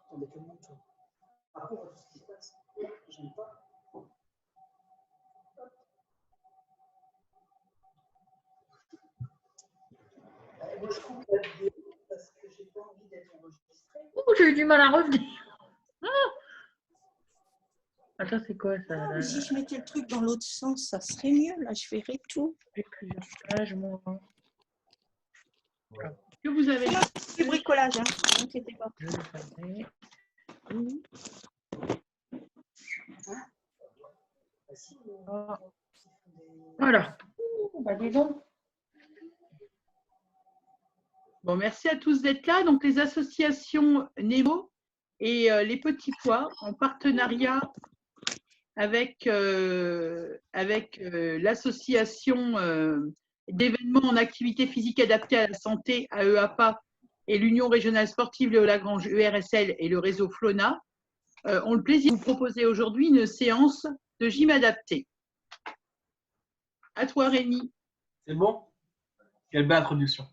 Attendez que le monde tourne. Après, on voit tout ce qui se passe. J'aime pas. Moi, je coupe la vidéo parce que j'ai pas envie d'être enregistrée. Oh, j'ai eu du mal à revenir. Ah. Attends, c'est quoi ça Ah, mais si je mettais le truc dans l'autre sens, ça serait mieux. Là, je verrais tout. J'ai plusieurs pages, moi. Ouais. Que vous avez Du bricolage, hein. Ne t'inquiétez pas. Je le savais. Ah. Voilà. Bah, dis donc. Bon, merci à tous d'être là. Donc, les associations Nemo et les Petits Pois en partenariat avec l'association d'événements en activité physique adaptée à la santé, AEAPA, et l'Union régionale sportive Léo Lagrange, URSL, et le réseau Flona, ont le plaisir de vous proposer aujourd'hui une séance de gym adapté. À toi, Rémi. C'est bon? Quelle belle introduction.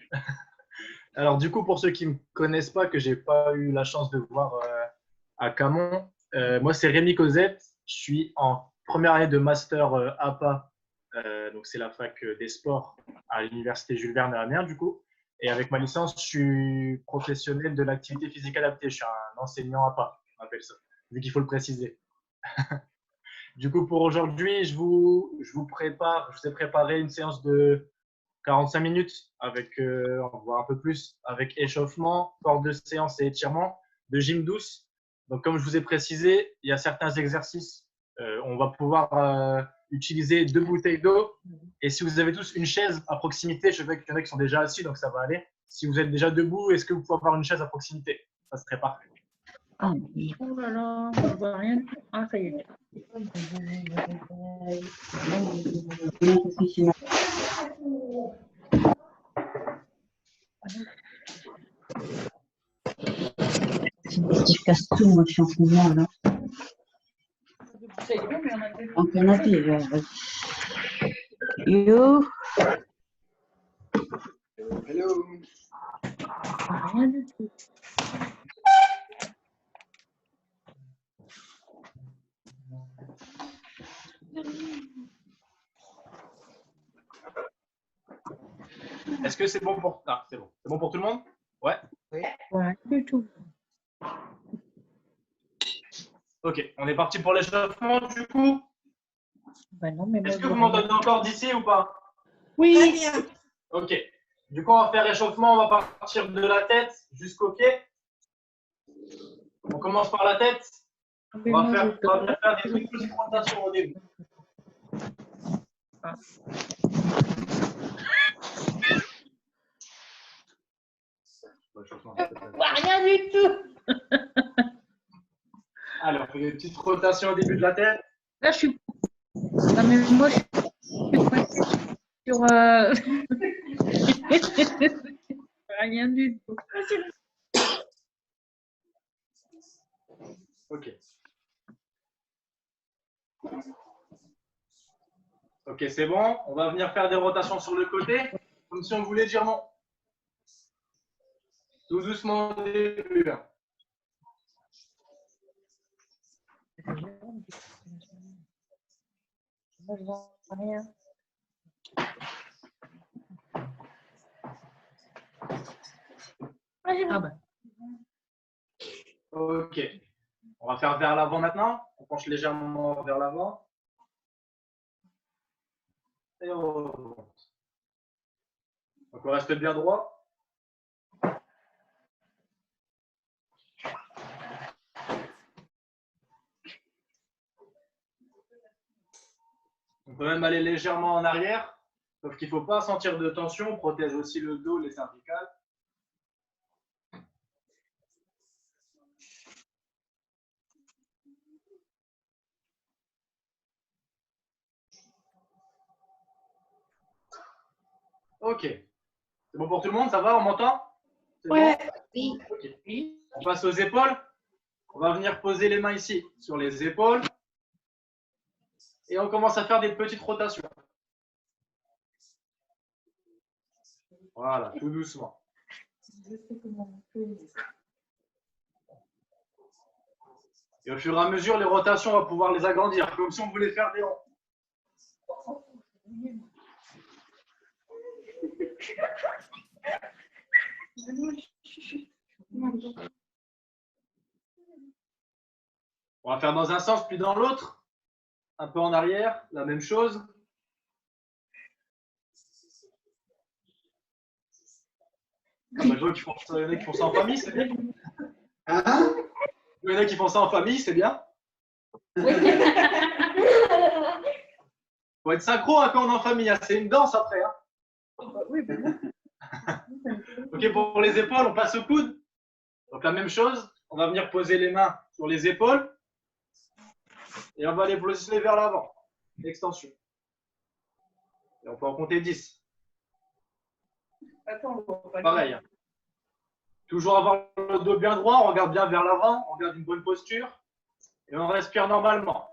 Alors, du coup, pour ceux qui ne me connaissent pas, que je n'ai pas eu la chance de voir à Camon, moi, c'est Rémi Cosette. Je suis en première année de master APA, donc c'est la fac des sports à l'université Jules Verne à Amiens, du coup. Et avec ma licence, je suis professionnel de l'activité physique adaptée. Je suis un enseignant APA, on appelle ça, vu qu'il faut le préciser. Du coup, pour aujourd'hui, je vous ai préparé une séance de 45 minutes avec, on va voir un peu plus, avec échauffement, port de séance et étirement, de gym douce. Donc, comme je vous ai précisé, il y a certains exercices. On va pouvoir utiliser 2 bouteilles d'eau. Et si vous avez tous une chaise à proximité, je sais qu'il y en a qui sont déjà assis, donc ça va aller. Si vous êtes déjà debout, est-ce que vous pouvez avoir une chaise à proximité? Ça serait parfait. Oh là là, je ne vois rien. Ah, ça y est. Je casse tout, moi, je suis en ce moment, là. En canapé, là. Yo. Hello. Rien du tout. Est-ce que c'est bon pour… Ah, c'est bon. C'est bon pour tout le monde? Ouais. Rien du tout. Ok, on est parti pour l'échauffement du coup. Ben non, mais moi, Est-ce que vous m'entendez encore d'ici ou pas? Très bien. Ok. Du coup, on va faire échauffement, on va partir de la tête jusqu'au pied. On commence par la tête. On va venir faire des petites rotations au début. Ah. Rien du tout. Alors, on fait des petites rotations au début de la tête. Là, je suis. Non, mais moi, je suis coincée sur. Rien du tout. Ok. Ok, c'est bon. On va venir faire des rotations sur le côté, comme si on voulait dire non. Tout doucement au début. Moi, je vois rien. Ah bah. Ok. On va faire vers l'avant maintenant. On penche légèrement vers l'avant. Et on remonte. Donc on reste bien droit. On peut même aller légèrement en arrière, sauf qu'il ne faut pas sentir de tension. On protège aussi le dos, les cervicales. Ok. C'est bon pour tout le monde? Ça va? On m'entend? Ouais. Bon? Ok. On passe aux épaules. On va venir poser les mains ici, sur les épaules. Et on commence à faire des petites rotations. Voilà, tout doucement. Je sais comment on fait. Et au fur et à mesure, les rotations, on va pouvoir les agrandir, comme si on voulait faire des ronds. On va faire dans un sens, puis dans l'autre. Un peu en arrière, la même chose. Ah bah, je vois qu'il y en a qui font ça en famille, c'est bien. Il y en a qui font ça en famille, c'est bien. Faut être synchro hein, quand on est en famille, hein. C'est une danse après. Hein. Ok, pour les épaules, on passe au coude. Donc la même chose, on va venir poser les mains sur les épaules et on va les poser vers l'avant. Extension. Et on peut en compter 10. Pareil. Hein. Toujours avoir le dos bien droit, on regarde bien vers l'avant, on garde une bonne posture et on respire normalement.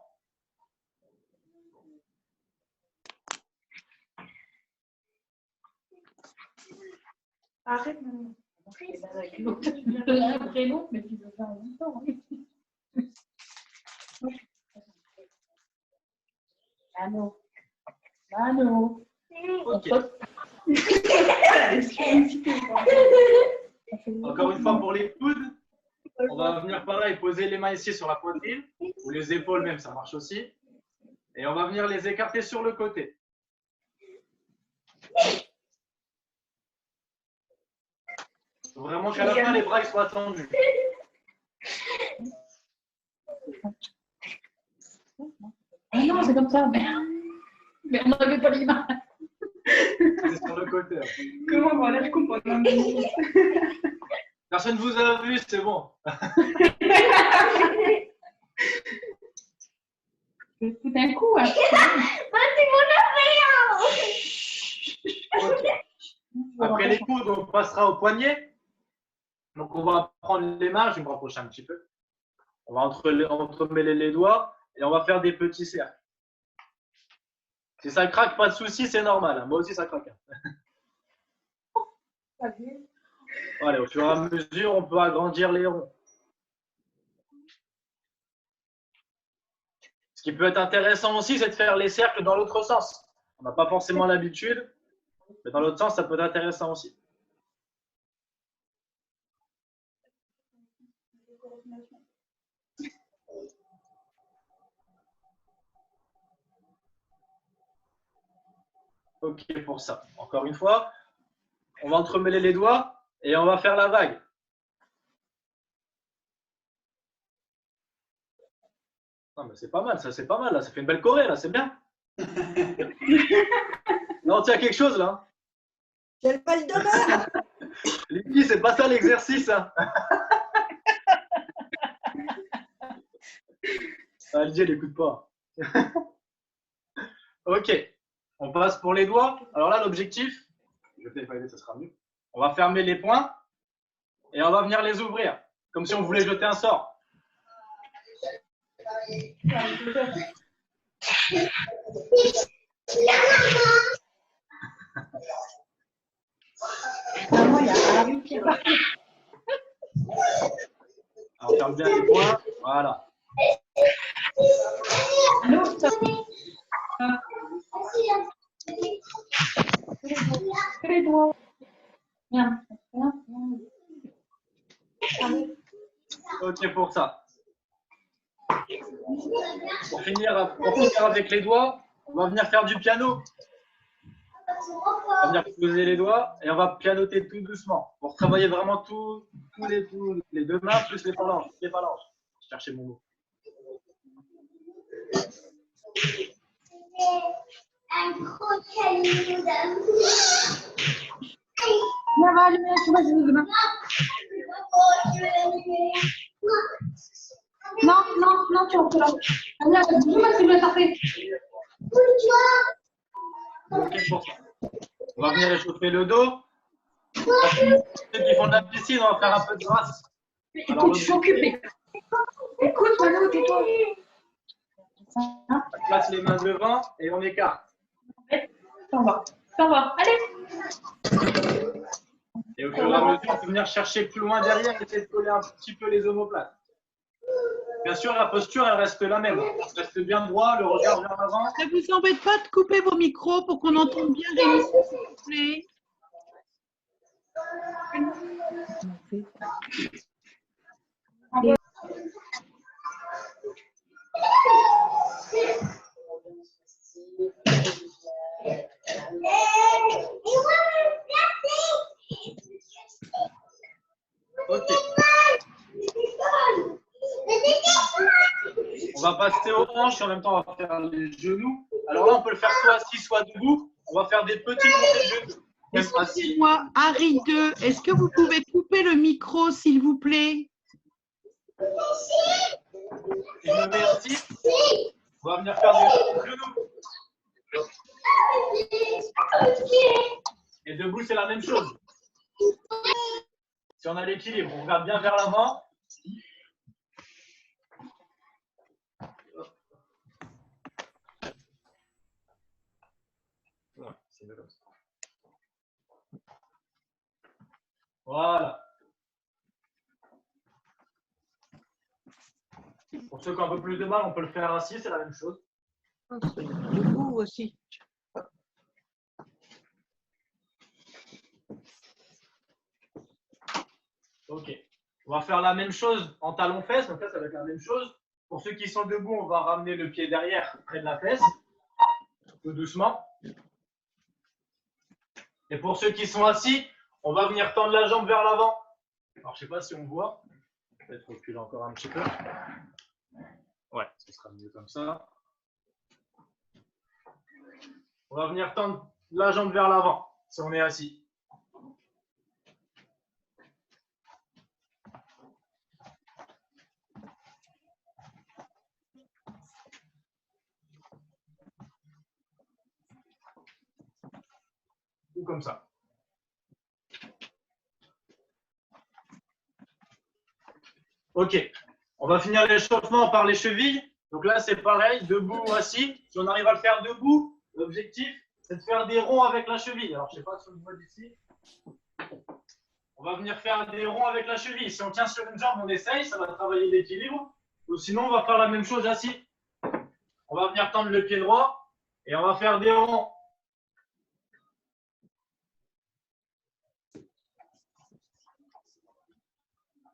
Arrête maintenant. Un prénom, mais tu dois faire en même temps. Mano. Mano. Ok. Encore une fois pour les coudes, on va venir pareil, poser les mains ici sur la poitrine, ou les épaules même, ça marche aussi. Et on va venir les écarter sur le côté. Faut vraiment qu'à la fin, les bras ils soient tendus. Ah non, c'est comme ça. Mais on n'avait pas les mains. C'est sur le côté. Comment voilà, je comprends pas. Personne ne vous a vu, c'est bon. Tout d'un coup. Hein. Okay. Après les coudes, on passera au poignet. Donc on va prendre les mains, je vais me rapprocher un petit peu. On va entremêler les doigts et on va faire des petits cercles. Si ça craque, pas de souci, c'est normal. Hein. Moi aussi, ça craque. Allez, au fur et à mesure, on peut agrandir les ronds. Ce qui peut être intéressant aussi, c'est de faire les cercles dans l'autre sens. On n'a pas forcément l'habitude, mais dans l'autre sens, ça peut être intéressant aussi. Ok pour ça. Encore une fois, on va entremêler les doigts et on va faire la vague. Non, mais c'est pas mal, ça c'est pas mal, là. Ça fait une belle choré, là, c'est bien. Non, tiens, quelque chose, là. J'ai le mal de mer. Les filles, c'est pas ça l'exercice. Hein. Alger, elle n'écoute pas. Ok, on passe pour les doigts. Alors là, l'objectif, je vais peut-être pas aider, ça sera mieux. On va fermer les poings et on va venir les ouvrir, comme si on voulait jeter un sort. On ferme bien les poings. Voilà. Les doigts. Ok pour ça. Pour finir avec les doigts, on va venir faire du piano. On va venir poser les doigts et on va pianoter tout doucement pour travailler vraiment tous les deux mains plus les phalanges. Je cherchais mon mot. Non, tu rentres là. Dis-moi si tu veux taper. Ok pour ça. On va venir réchauffer le dos. Ceux qui font de la piscine, on va faire un peu de grâce. Écoute, je suis occupée. Écoute, Mano, tais-toi. On place les mains devant et on écarte. Ça va. Allez. Et au fur et à mesure, on peut venir chercher plus loin derrière et essayer de coller un petit peu les omoplates. Bien sûr, la posture, elle reste la même. Reste bien droit, le regard vers l'avant. Ça vous embête pas de couper vos micros pour qu'on entende bien Rémi, s'il vous plaît? Ok. On va passer aux hanches et en même temps, on va faire les genoux. Alors là, on peut le faire soit assis, soit debout. On va faire des petits montées de genoux. Même assis. Excusez-moi, Harry 2, est-ce que vous pouvez couper le micro, s'il vous plaît? Et je me mets assis. On va venir faire des genoux. Et debout, c'est la même chose. Si on a l'équilibre, on regarde bien vers l'avant. Ouais, c'est mieux comme ça. Voilà. Pour ceux qui ont un peu plus de mal, on peut le faire assis, c'est la même chose. Debout aussi. Ok. On va faire la même chose en talon-fesse. Donc là, ça va être la même chose. Pour ceux qui sont debout, on va ramener le pied derrière, près de la fesse. Tout doucement. Et pour ceux qui sont assis, on va venir tendre la jambe vers l'avant. Alors, je ne sais pas si on voit. Peut-être reculer encore un petit peu. Ouais, ce sera mieux comme ça. On va venir tendre la jambe vers l'avant, si on est assis. Ou comme ça. Ok. On va finir l'échauffement par les chevilles. Donc là, c'est pareil, debout ou assis. Si on arrive à le faire debout, l'objectif, c'est de faire des ronds avec la cheville. Alors, je ne sais pas si on le voit d'ici. On va venir faire des ronds avec la cheville. Si on tient sur une jambe, on essaye, ça va travailler l'équilibre. Ou sinon, on va faire la même chose assis. On va venir tendre le pied droit et on va faire des ronds.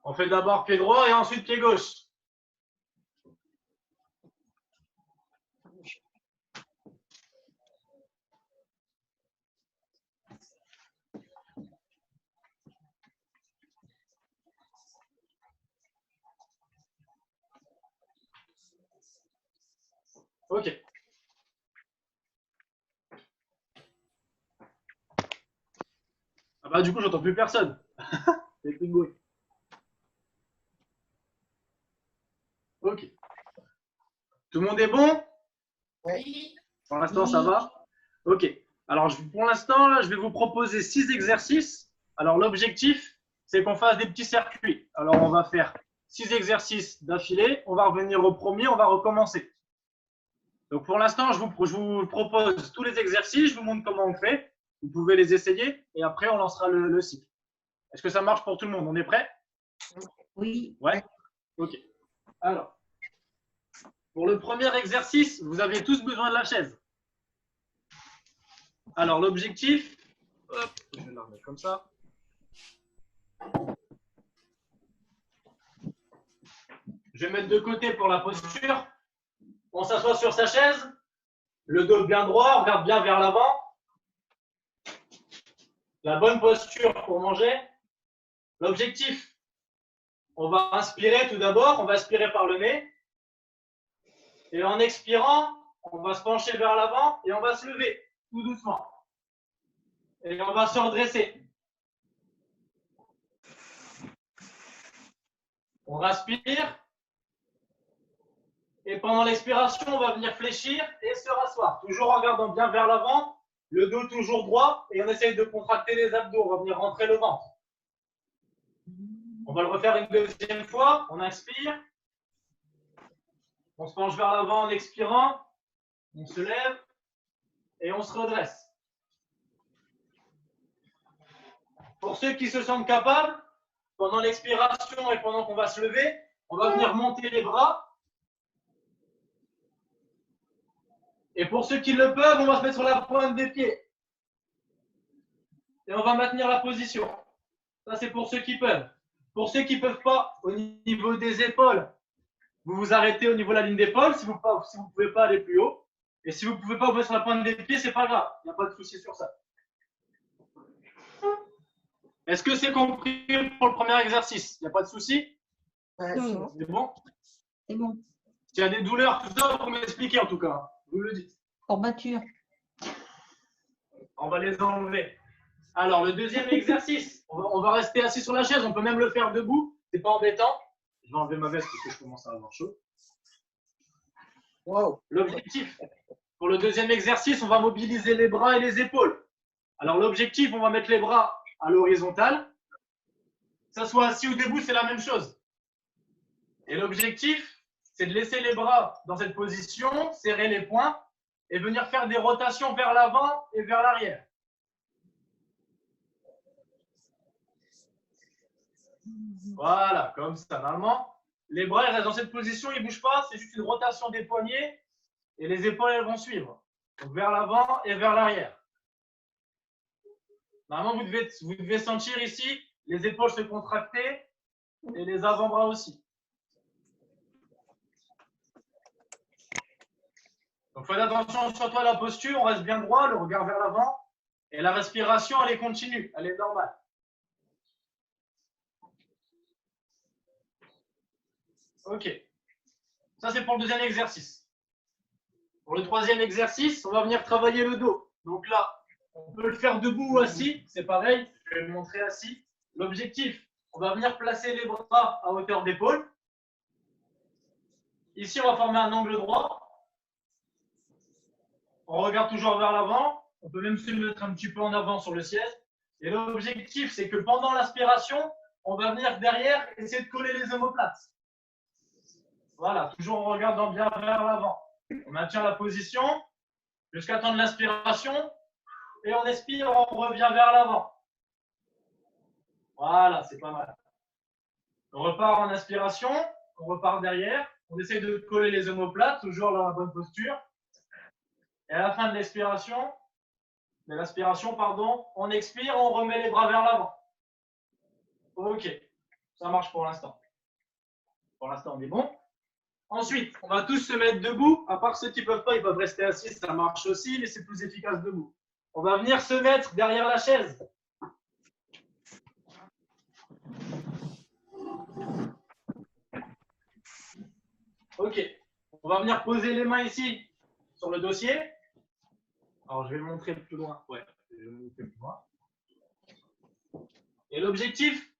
On fait d'abord pied droit et ensuite pied gauche. Ok. Ah bah du coup, j'entends plus personne. Il n'y a plus de bruit. Ok. Tout le monde est bon? Oui. Pour l'instant, ça va? Ok. Alors, pour l'instant, là, je vais vous proposer 6 exercices. Alors, l'objectif, c'est qu'on fasse des petits circuits. Alors, on va faire 6 exercices d'affilée. On va revenir au premier, on va recommencer. Donc, pour l'instant, je vous propose tous les exercices. Je vous montre comment on fait. Vous pouvez les essayer et après, on lancera le cycle. Est-ce que ça marche pour tout le monde? On est prêt? Oui. Ouais. Ok. Alors, pour le premier exercice, vous avez tous besoin de la chaise. Alors, l'objectif, je vais la remettre comme ça. Je vais mettre de côté pour la posture. On s'assoit sur sa chaise, le dos bien droit, on regarde bien vers l'avant. La bonne posture pour manger. L'objectif, on va inspirer tout d'abord, on va aspirer par le nez. Et en expirant, on va se pencher vers l'avant et on va se lever tout doucement. Et on va se redresser. On respire. Et pendant l'expiration, on va venir fléchir et se rasseoir. Toujours en regardant bien vers l'avant, le dos toujours droit et on essaye de contracter les abdos. On va venir rentrer le ventre. On va le refaire une deuxième fois. On inspire. On se penche vers l'avant en expirant. On se lève et on se redresse. Pour ceux qui se sentent capables, pendant l'expiration et pendant qu'on va se lever, on va venir monter les bras. Et pour ceux qui le peuvent, on va se mettre sur la pointe des pieds. Et on va maintenir la position. Ça, c'est pour ceux qui peuvent. Pour ceux qui ne peuvent pas, au niveau des épaules, vous vous arrêtez au niveau de la ligne d'épaule si vous ne pouvez pas aller plus haut. Et si vous ne pouvez pas vous mettre sur la pointe des pieds, ce n'est pas grave. Il n'y a pas de souci sur ça. Est-ce que c'est compris pour le premier exercice? Il n'y a pas de souci? Non. C'est bon? C'est bon. S'il y a des douleurs, tout ça, vous m'expliquez en tout cas. Vous le dites. Courbature. On va les enlever. Alors, le deuxième exercice, on va rester assis sur la chaise. On peut même le faire debout. C'est pas embêtant. Je vais enlever ma veste parce que je commence à avoir chaud. Wow. L'objectif, pour le deuxième exercice, on va mobiliser les bras et les épaules. Alors, l'objectif, on va mettre les bras à l'horizontale. Que ça soit assis ou debout, c'est la même chose. Et l'objectif, c'est de laisser les bras dans cette position, serrer les poings et venir faire des rotations vers l'avant et vers l'arrière. Voilà, comme ça. Normalement, les bras ils restent dans cette position, ils ne bougent pas. C'est juste une rotation des poignets et les épaules elles vont suivre. Donc vers l'avant et vers l'arrière. Normalement, vous devez sentir ici les épaules se contracter et les avant-bras aussi. Donc faites attention surtout à la posture, on reste bien droit, le regard vers l'avant. Et la respiration, elle est continue, elle est normale. Ok. Ça, c'est pour le deuxième exercice. Pour le troisième exercice, on va venir travailler le dos. Donc là, on peut le faire debout ou assis. C'est pareil, je vais le montrer assis. L'objectif, on va venir placer les bras à hauteur d'épaule. Ici, on va former un angle droit. On regarde toujours vers l'avant. On peut même se mettre un petit peu en avant sur le siège. Et l'objectif, c'est que pendant l'aspiration, on va venir derrière essayer de coller les omoplates. Voilà, toujours en regardant bien vers l'avant. On maintient la position jusqu'à temps de l'inspiration. Et on expire, on revient vers l'avant. Voilà, c'est pas mal. On repart en inspiration, on repart derrière. On essaie de coller les omoplates, toujours dans la bonne posture. Et à la fin de l'expiration, on expire, on remet les bras vers l'avant. Ok, ça marche pour l'instant. Pour l'instant, on est bon. Ensuite, on va tous se mettre debout. À part ceux qui ne peuvent pas, ils peuvent rester assis, ça marche aussi, mais c'est plus efficace debout. On va venir se mettre derrière la chaise. Ok, on va venir poser les mains ici sur le dossier. Alors, je vais le montrer plus loin. Ouais, je vais le montrer plus loin. Et l'objectif,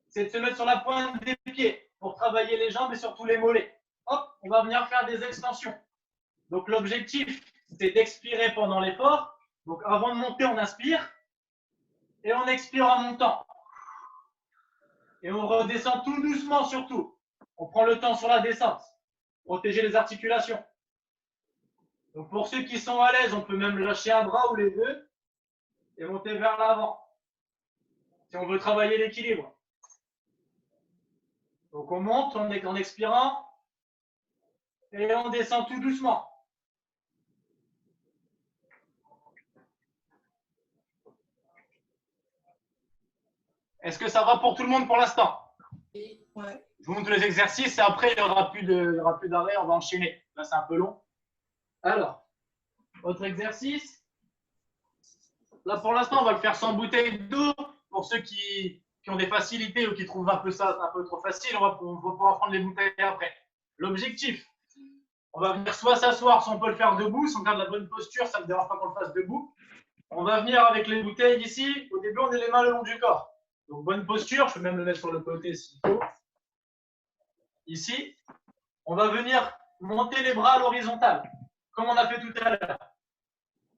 c'est de se mettre sur la pointe des pieds pour travailler les jambes et surtout les mollets. Hop, on va venir faire des extensions. Donc, l'objectif, c'est d'expirer pendant l'effort. Donc, avant de monter, on inspire. Et on expire en montant. Et on redescend tout doucement surtout. On prend le temps sur la descente. Protéger les articulations. Donc, pour ceux qui sont à l'aise, on peut même lâcher un bras ou les deux et monter vers l'avant. Si on veut travailler l'équilibre. Donc, on monte en expirant et on descend tout doucement. Est-ce que ça va pour tout le monde pour l'instant? Ouais. Je vous montre les exercices et après, il n'y aura plus d'arrêt, on va enchaîner. Là, c'est un peu long. Alors, autre exercice. Là, pour l'instant, on va le faire sans bouteille d'eau. Pour ceux qui ont des facilités ou qui trouvent un peu ça un peu trop facile, on va pouvoir prendre les bouteilles après. L'objectif, on va venir soit s'asseoir, si on peut le faire debout. Si on garde la bonne posture, ça ne me dérange pas qu'on le fasse debout. On va venir avec les bouteilles ici. Au début, on est les mains le long du corps. Donc, bonne posture. Je peux même le mettre sur le côté s'il faut. Ici, on va venir monter les bras à l'horizontale, comme on a fait tout à l'heure.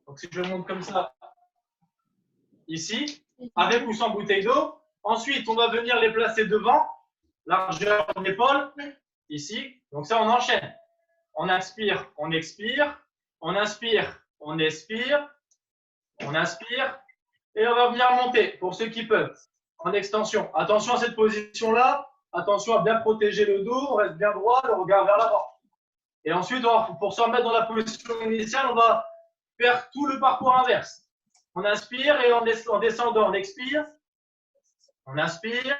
Donc, si je monte comme ça, ici, avec ou sans bouteille d'eau. Ensuite, on va venir les placer devant, largeur d'épaule, ici. Donc, ça, on enchaîne. On inspire, on expire. On inspire, on expire. On inspire. Et on va venir monter, pour ceux qui peuvent, en extension. Attention à cette position-là. attention à bien protéger le dos, on reste bien droit, le regard vers l'avant. Et ensuite, pour se remettre dans la position initiale, on va faire tout le parcours inverse. On inspire et en descendant, on expire. On inspire.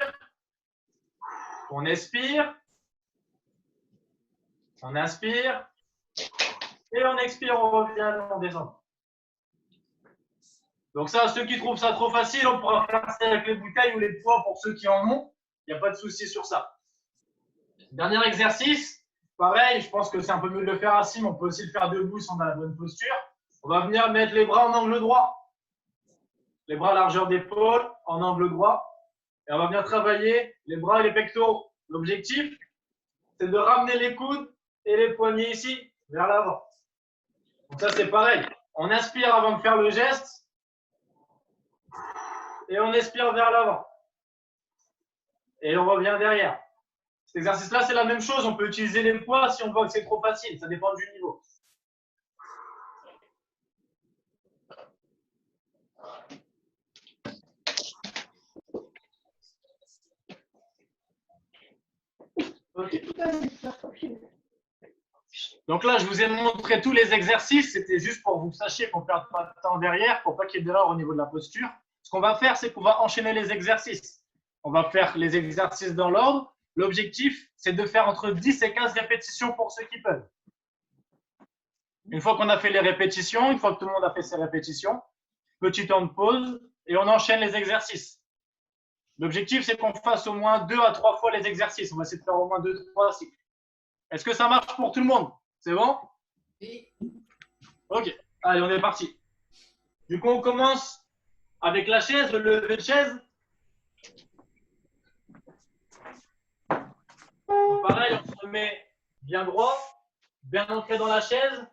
On expire. On inspire. Et on expire, on revient en descendant. Donc ça, ceux qui trouvent ça trop facile, on pourra faire ça avec les bouteilles ou les poids pour ceux qui en ont. Il n'y a pas de souci sur ça. Dernier exercice. Pareil, je pense que c'est un peu mieux de le faire assis, mais on peut aussi le faire debout si on a la bonne posture. On va venir mettre les bras en angle droit. Les bras à largeur d'épaule, en angle droit. Et on va venir travailler les bras et les pectoraux. L'objectif, c'est de ramener les coudes et les poignets ici, vers l'avant. Donc ça, c'est pareil. On inspire avant de faire le geste. Et on expire vers l'avant. Et on revient derrière. Cet exercice-là, c'est la même chose. On peut utiliser les poids si on voit que c'est trop facile. Ça dépend du niveau. Okay. Donc là, je vous ai montré tous les exercices. C'était juste pour que vous sachiez qu'on ne perde pas de temps derrière, pour pas qu'il y ait d'erreur au niveau de la posture. Ce qu'on va faire, c'est qu'on va enchaîner les exercices. On va faire les exercices dans l'ordre. L'objectif, c'est de faire entre 10 et 15 répétitions pour ceux qui peuvent. Une fois qu'on a fait les répétitions, une fois que tout le monde a fait ses répétitions, petit temps de pause et on enchaîne les exercices. L'objectif, c'est qu'on fasse au moins 2 à 3 fois les exercices. On va essayer de faire au moins 2-3 cycles. Est-ce que ça marche pour tout le monde? C'est bon? Oui. Ok, allez, on est parti. Du coup, on commence avec la chaise, le lever de chaise. Donc, pareil, on se met bien droit, bien ancré dans la chaise.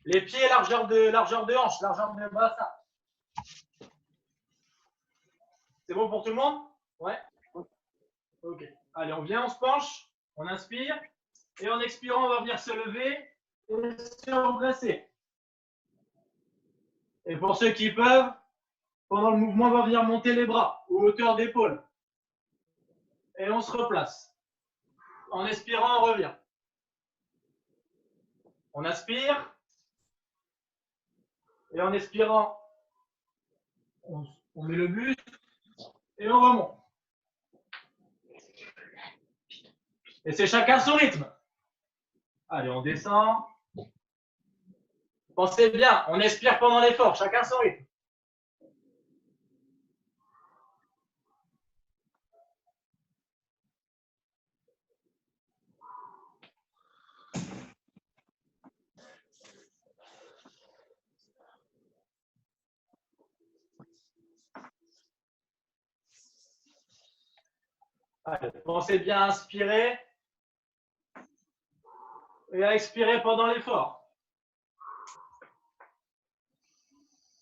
Les pieds, largeur de hanche, largeur de bassin. C'est bon pour tout le monde? Ouais. Ok. Allez, on vient, on se penche, on inspire. Et en expirant, on va venir se lever et se redresser. Et pour ceux qui peuvent, pendant le mouvement, on va venir monter les bras ou hauteur d'épaule. Et on se replace. En expirant, on revient. On inspire. Et en expirant, on met le buste et on remonte. Et c'est chacun son rythme. Allez, on descend. Pensez bien, on expire pendant l'effort, chacun son rythme. Allez, pensez bien à inspirer et à expirer pendant l'effort.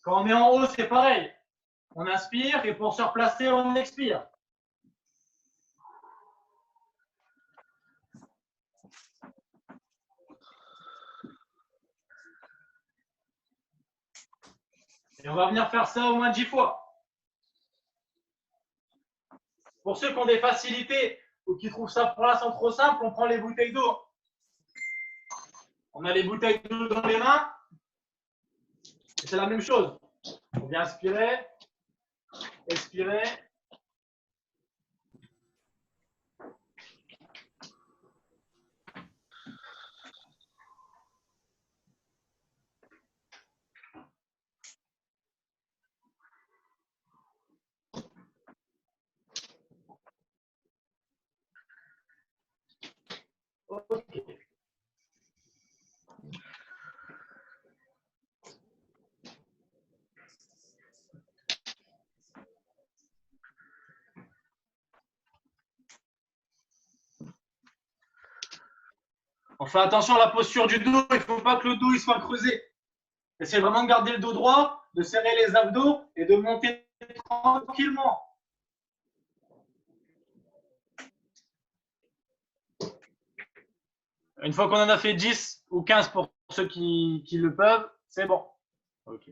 Quand on est en haut, c'est pareil. On inspire et pour se replacer, on expire. Et on va venir faire ça au moins 10 fois. Pour ceux qui ont des facilités ou qui trouvent ça pour l'instant trop simple, on prend les bouteilles d'eau. On a les bouteilles d'eau dans les mains. C'est la même chose. On vient inspirer, expirer. Ok. On fait attention à la posture du dos. Il ne faut pas que le dos il soit creusé. Essayez vraiment de garder le dos droit, de serrer les abdos et de monter tranquillement. Une fois qu'on en a fait 10 ou 15 pour ceux qui le peuvent, c'est bon. Ok.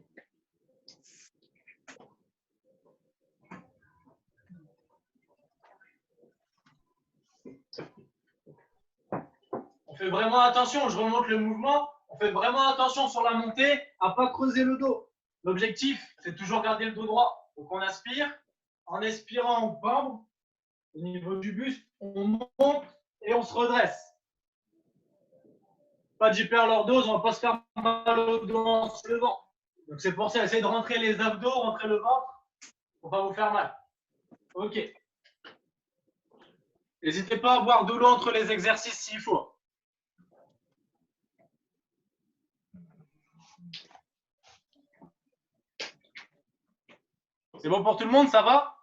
fait vraiment attention, je remonte le mouvement, on fait vraiment attention sur la montée à ne pas creuser le dos. L'objectif, c'est toujours garder le dos droit. Donc on aspire, en expirant, on pend au niveau du buste, on monte et on se redresse. Pas d'hyperlordose, on ne va pas se faire mal au dos en se levant. Donc c'est pour ça, essayez de rentrer les abdos, rentrer le ventre pour ne pas vous faire mal. Ok. N'hésitez pas à boire de l'eau entre les exercices s'il faut. C'est bon pour tout le monde, ça va?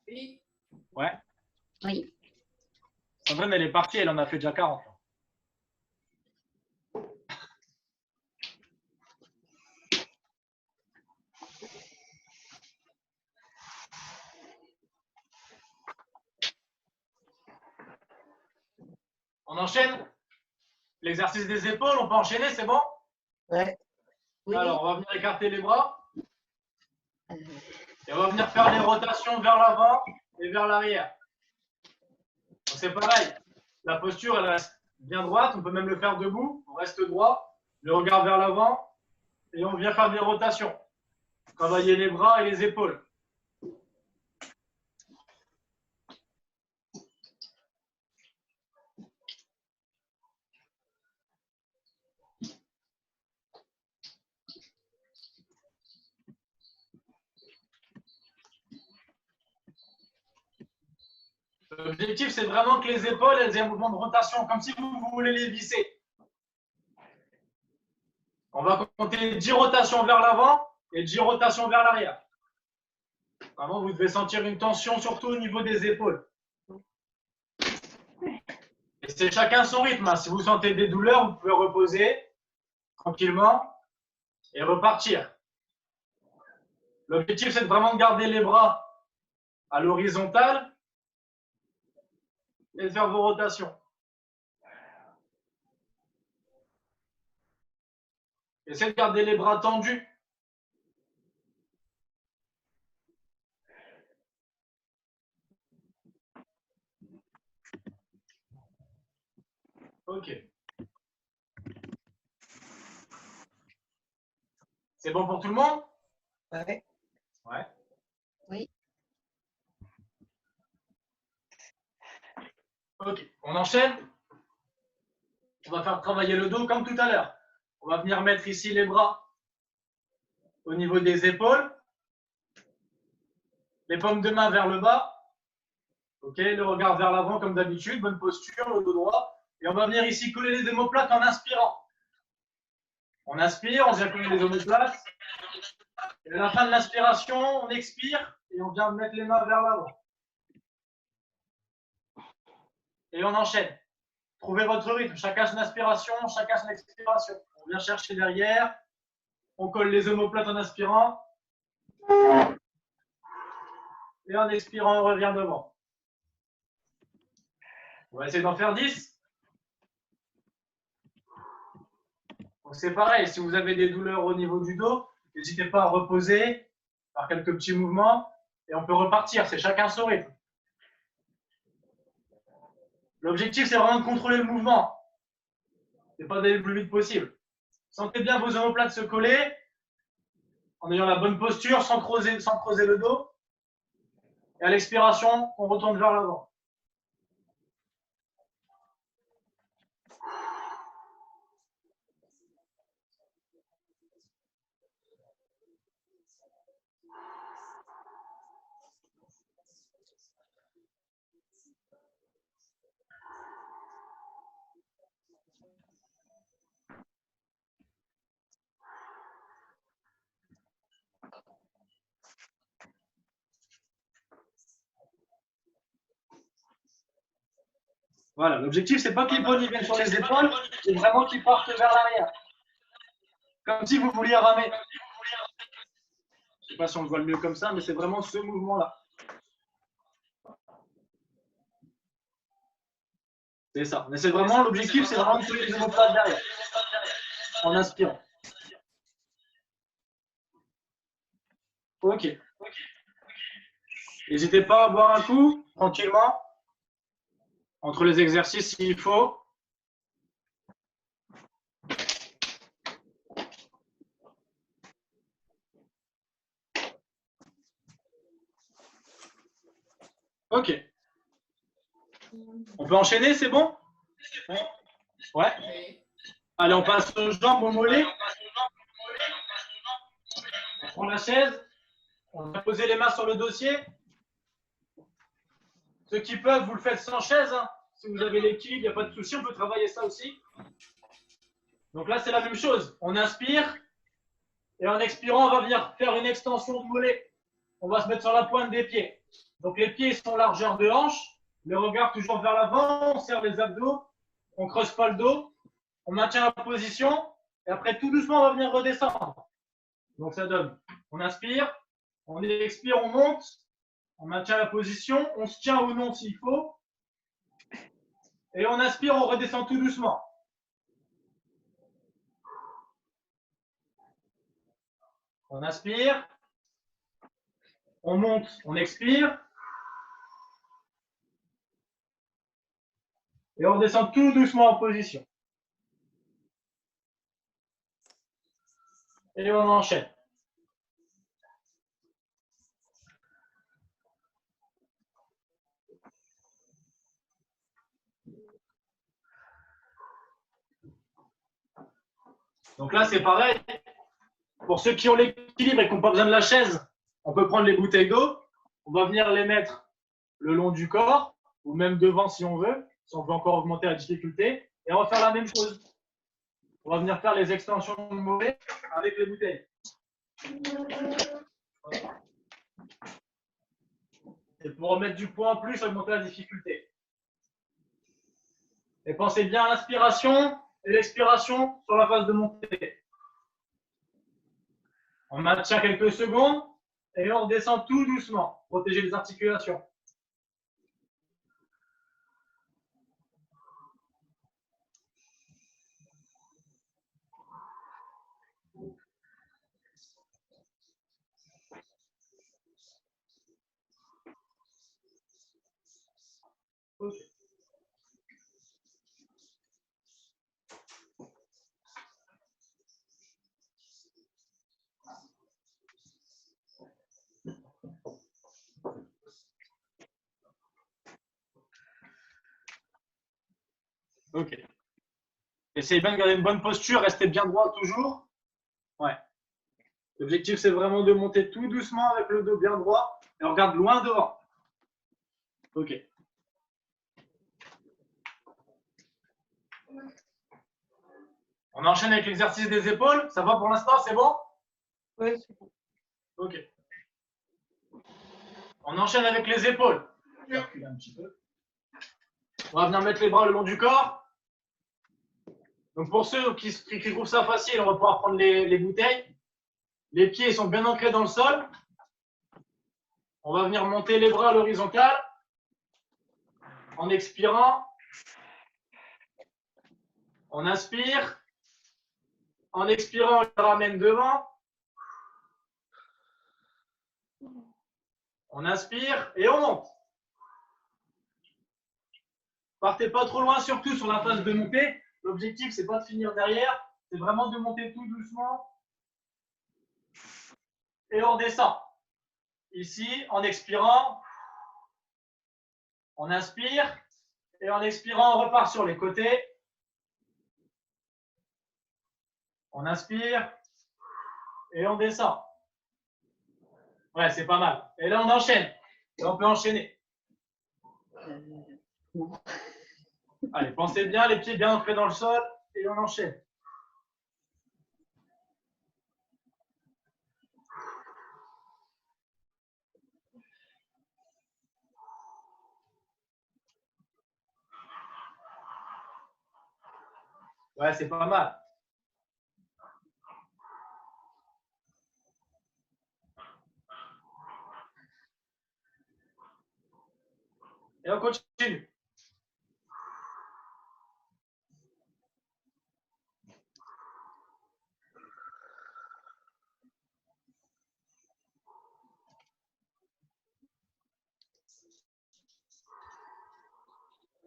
Oui. Ouais. Oui. Sandrine, elle est partie, elle en a fait déjà 40. On enchaîne? L'exercice des épaules, on peut enchaîner, c'est bon? Ouais. Oui. Alors, on va venir écarter les bras. Et on va venir faire des rotations vers l'avant et vers l'arrière. C'est pareil. La posture, elle reste bien droite. On peut même le faire debout. On reste droit. Le regard vers l'avant. Et on vient faire des rotations. Travailler les bras et les épaules. L'objectif, c'est vraiment que les épaules, elles aient un mouvement de rotation, comme si vous voulez les visser. On va compter 10 rotations vers l'avant et 10 rotations vers l'arrière. Vraiment, vous devez sentir une tension, surtout au niveau des épaules. Et c'est chacun son rythme. Si vous sentez des douleurs, vous pouvez reposer tranquillement et repartir. L'objectif, c'est de vraiment garder les bras à l'horizontale et de faire vos rotations. Essayez de garder les bras tendus. Ok. C'est bon pour tout le monde? Ouais. Ouais. Oui. Ok, on enchaîne. On va faire travailler le dos comme tout à l'heure. On va venir mettre ici les bras au niveau des épaules. Les paumes de main vers le bas. Ok, le regard vers l'avant comme d'habitude. Bonne posture, le dos droit. Et on va venir ici coller les omoplates en inspirant. On inspire, on vient coller les omoplates. Et à la fin de l'inspiration, on expire et on vient mettre les mains vers l'avant. Et on enchaîne. Trouvez votre rythme. Chacun son inspiration, chacun son expiration. On vient chercher derrière. On colle les omoplates en inspirant. Et en expirant, on revient devant. On va essayer d'en faire 10. C'est pareil, si vous avez des douleurs au niveau du dos, n'hésitez pas à reposer, faire quelques petits mouvements, et on peut repartir. C'est chacun son rythme. L'objectif, c'est vraiment de contrôler le mouvement. C'est pas d'aller le plus vite possible. Sentez bien vos omoplates se coller, en ayant la bonne posture, sans creuser le dos. Et à l'expiration, on retourne vers l'avant. Voilà, l'objectif, c'est pas que les poignets viennent sur les épaules, c'est vraiment qu'ils partent vers l'arrière. Comme si vous vouliez ramer. Je ne sais pas si on le voit le mieux comme ça, mais c'est vraiment ce mouvement-là. C'est ça. Mais c'est vraiment, l'objectif, c'est vraiment de coller les omoplates derrière. En inspirant. Ok. N'hésitez pas à boire un coup, tranquillement. Entre les exercices s'il faut. Ok. On peut enchaîner, c'est bon? Ouais. Allez, on passe aux jambes, aux mollets. On prend la chaise. On va poser les mains sur le dossier. Ceux qui peuvent, vous le faites sans chaise. Hein. Si vous avez l'équilibre, il n'y a pas de souci. On peut travailler ça aussi. Donc là, c'est la même chose. On inspire. Et en expirant, on va venir faire une extension de mollet. On va se mettre sur la pointe des pieds. Donc les pieds sont largeur de hanche. Le regard toujours vers l'avant. On serre les abdos. On ne creuse pas le dos. On maintient la position. Et après, tout doucement, on va venir redescendre. Donc ça donne. On inspire. On expire, on monte. On maintient la position. On se tient ou non s'il faut. Et on inspire, on redescend tout doucement. On inspire. On monte, on expire. Et on redescend tout doucement en position. Et on enchaîne. Donc là, c'est pareil. Pour ceux qui ont l'équilibre et qui n'ont pas besoin de la chaise, on peut prendre les bouteilles d'eau. On va venir les mettre le long du corps, ou même devant si on veut, si on veut encore augmenter la difficulté. Et on va faire la même chose. On va venir faire les extensions de mollet avec les bouteilles. Et pour remettre du poids en plus, augmenter la difficulté. Et pensez bien à l'inspiration et l'expiration sur la phase de montée. On maintient quelques secondes et on redescend tout doucement. Protéger les articulations. Ok. Ok. Essayez bien de garder une bonne posture, restez bien droit toujours. Ouais. L'objectif, c'est vraiment de monter tout doucement avec le dos bien droit et on regarde loin devant. Ok. On enchaîne avec l'exercice des épaules. Ça va pour l'instant, c'est bon? Oui, c'est bon. Ok. On enchaîne avec les épaules. Je vais reculer un petit peu. On va venir mettre les bras le long du corps. Donc pour ceux qui trouvent ça facile, on va pouvoir prendre les bouteilles. Les pieds sont bien ancrés dans le sol. On va venir monter les bras à l'horizontale en expirant. On inspire. En expirant, on les ramène devant. On inspire et on monte. Partez pas trop loin, surtout sur la phase de montée. L'objectif, c'est pas de finir derrière, c'est vraiment de monter tout doucement. Et on descend. Ici, en expirant, on inspire. Et en expirant, on repart sur les côtés. On inspire. Et on descend. Ouais, c'est pas mal. Et là, on enchaîne. Et on peut enchaîner. Non. Allez, pensez bien, les pieds bien ancrés dans le sol. Et on enchaîne. Ouais, c'est pas mal. Et on continue.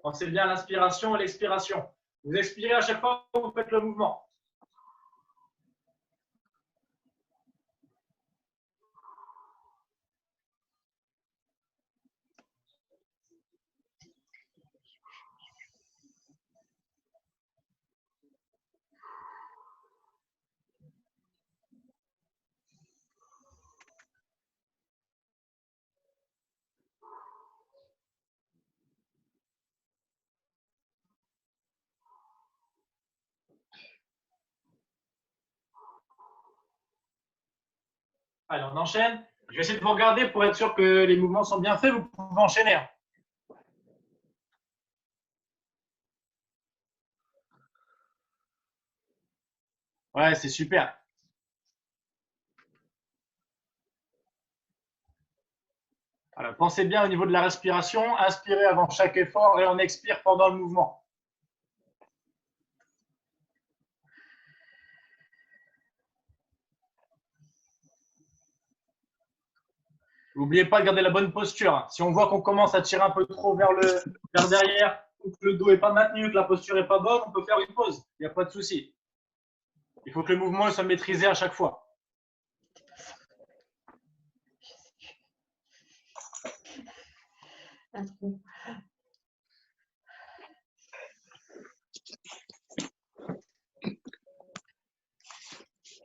Pensez bien à l'inspiration et l'expiration. Vous expirez à chaque fois que vous faites le mouvement. Allez, on enchaîne. Je vais essayer de vous regarder pour être sûr que les mouvements sont bien faits. Vous pouvez enchaîner. Hein. Ouais, c'est super. Alors, pensez bien au niveau de la respiration. Inspirez avant chaque effort et on expire pendant le mouvement. N'oubliez pas de garder la bonne posture. Si on voit qu'on commence à tirer un peu trop vers derrière, ou que le dos n'est pas maintenu, que la posture n'est pas bonne, on peut faire une pause. Il n'y a pas de souci. Il faut que le mouvement soit maîtrisé à chaque fois.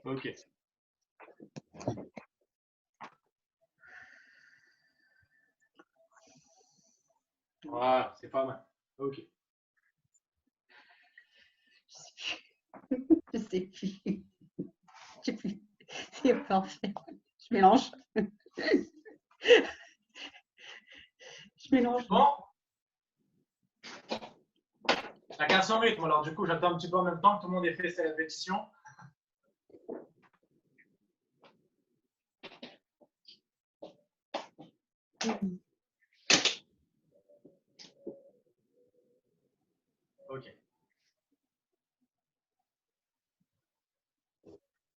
Ok. Voilà, c'est pas mal. Ok. Je sais plus. Je sais plus. C'est parfait. Je mélange. Je mélange. Bon. Chacun son rythme. Alors, du coup, j'attends un petit peu en même temps que tout le monde ait fait ses répétitions. Ok.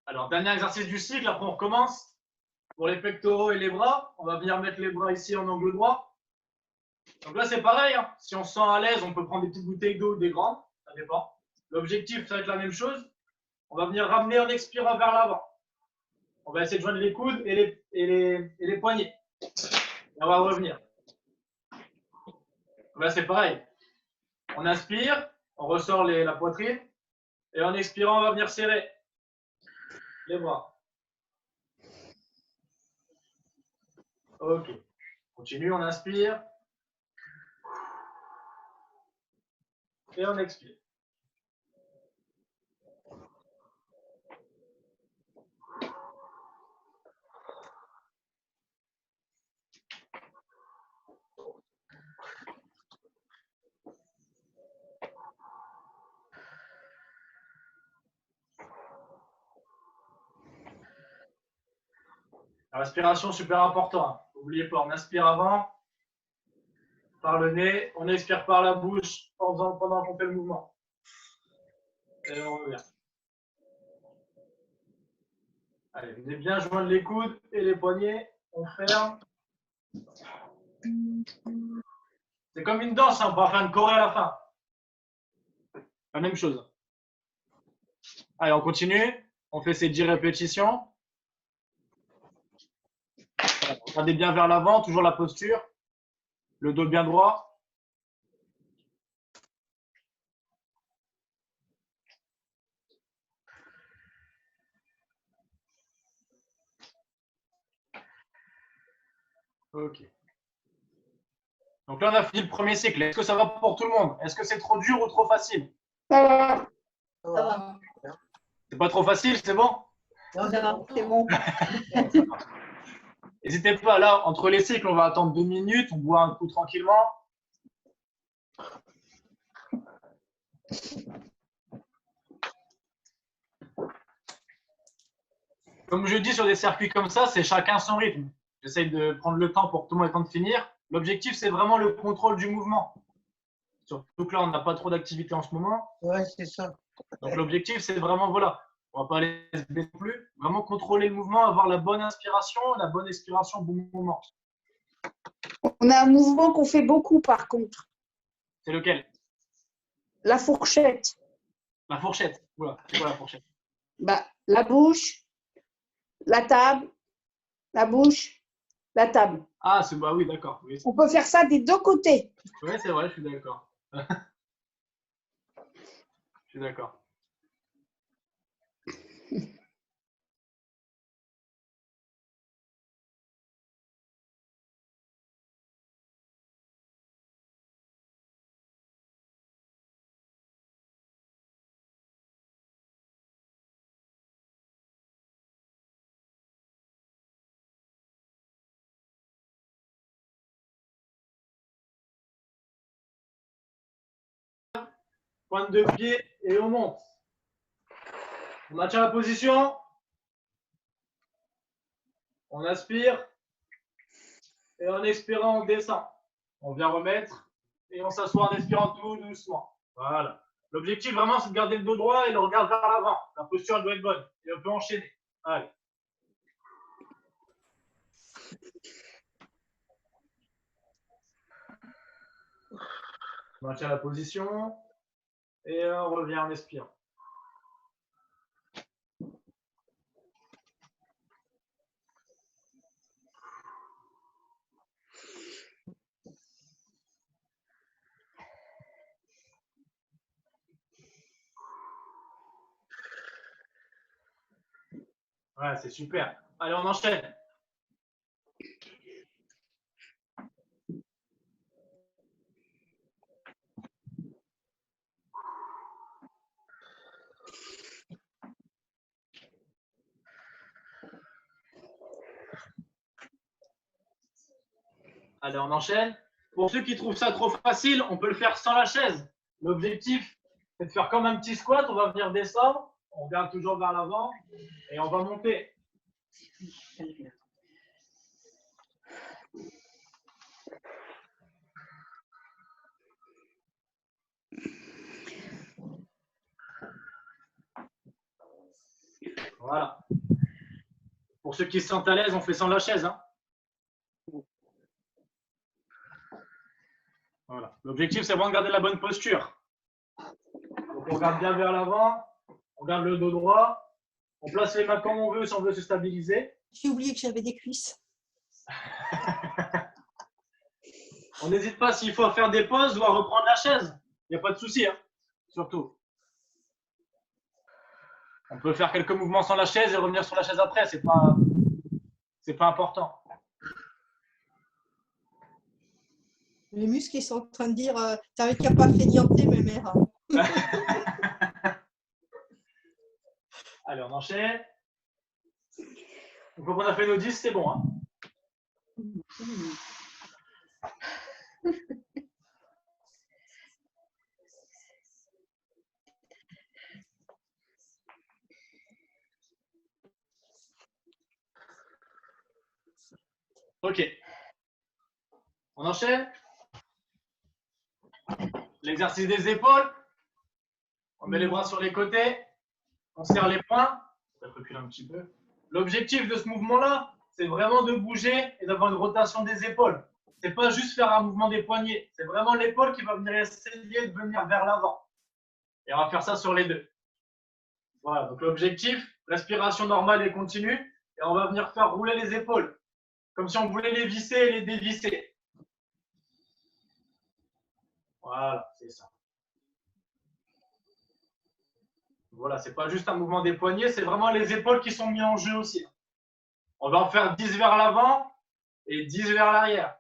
Alors, dernier exercice du cycle. Après, on recommence. Pour les pectoraux et les bras, on va venir mettre les bras ici en angle droit. Donc là, c'est pareil. Hein. Si on se sent à l'aise, on peut prendre des petites bouteilles d'eau ou des grandes. Ça dépend. L'objectif, ça va être la même chose. On va venir ramener en expirant vers l'avant. On va essayer de joindre les coudes et les poignets. Et on va revenir. Donc là, c'est pareil. On inspire, on ressort la poitrine. Et en expirant, on va venir serrer les bras. Ok. Continue, on inspire. Et on expire. La respiration, super important. N'oubliez pas, on inspire avant, par le nez, on expire par la bouche pendant qu'on fait le mouvement. Et on revient. Allez, venez bien joindre les coudes et les poignets. On ferme. C'est comme une danse, hein, on va faire une choré à la fin. La même chose. Allez, on continue. On fait ces 10 répétitions. Regardez bien vers l'avant, toujours la posture. Le dos bien droit. Ok. Donc là, on a fini le premier cycle. Est-ce que ça va pour tout le monde? Est-ce que c'est trop dur ou trop facile? Ça C'est pas trop facile, c'est bon? Non, c'est bon. N'hésitez pas, là, entre les cycles, on va attendre 2 minutes, on boit un coup tranquillement. Comme je dis, sur des circuits comme ça, c'est chacun son rythme. J'essaye de prendre le temps pour que tout le monde ait le temps de finir. L'objectif, c'est vraiment le contrôle du mouvement. Surtout que là, on n'a pas trop d'activité en ce moment. Ouais, c'est ça. Donc l'objectif, c'est vraiment, voilà, on va pas aller se baisser non plus, vraiment contrôler le mouvement, avoir la bonne inspiration, la bonne expiration au bon moment. On a un mouvement qu'on fait beaucoup par contre. C'est lequel? La fourchette. La fourchette. Voilà, c'est quoi la fourchette? Bah, la bouche, la table, la bouche, la table. Ah, c'est bah oui, d'accord. Oui, On peut faire ça des deux côtés. c'est vrai, je suis d'accord. Je suis d'accord. Pointe de pied et on monte. On maintient la position. On aspire. Et en expirant, on descend. On vient remettre. Et on s'assoit en expirant tout doucement. Voilà. L'objectif vraiment, c'est de garder le dos droit et le regard vers l'avant. La posture, elle doit être bonne. Et on peut enchaîner. Allez. On maintient la position. Et on revient en expirant. Ouais, c'est super. Allez, on enchaîne. Allez, on enchaîne. Pour ceux qui trouvent ça trop facile, on peut le faire sans la chaise. L'objectif, c'est de faire comme un petit squat. On va venir descendre. On regarde toujours vers l'avant et on va monter. Voilà. Pour ceux qui se sentent à l'aise, on fait sans la chaise. Hein. Voilà. L'objectif, c'est vraiment de garder la bonne posture. Donc, on regarde bien vers l'avant. On garde le dos droit. On place les mains comme on veut si on veut se stabiliser. J'ai oublié que j'avais des cuisses. On n'hésite pas s'il faut faire des pauses ou à reprendre la chaise. Il n'y a pas de souci, hein, surtout. On peut faire quelques mouvements sans la chaise et revenir sur la chaise après. C'est pas important. Les muscles, ils sont en train de dire t'avais qu'à pas feignanter, mes mères. Allez, on enchaîne. Donc, on a fait nos 10, c'est bon. Hein. Ok. On enchaîne. L'exercice des épaules. On met les bras sur les côtés. On serre les poings. Peut-être reculer un petit peu. L'objectif de ce mouvement-là, c'est vraiment de bouger et d'avoir une rotation des épaules. Ce n'est pas juste faire un mouvement des poignets. C'est vraiment l'épaule qui va venir essayer de venir vers l'avant. Et on va faire ça sur les deux. Voilà. Donc l'objectif, respiration normale et continue. Et on va venir faire rouler les épaules. Comme si on voulait les visser et les dévisser. Voilà, c'est ça. Voilà, c'est pas juste un mouvement des poignets, c'est vraiment les épaules qui sont mises en jeu aussi. On va en faire 10 vers l'avant et 10 vers l'arrière.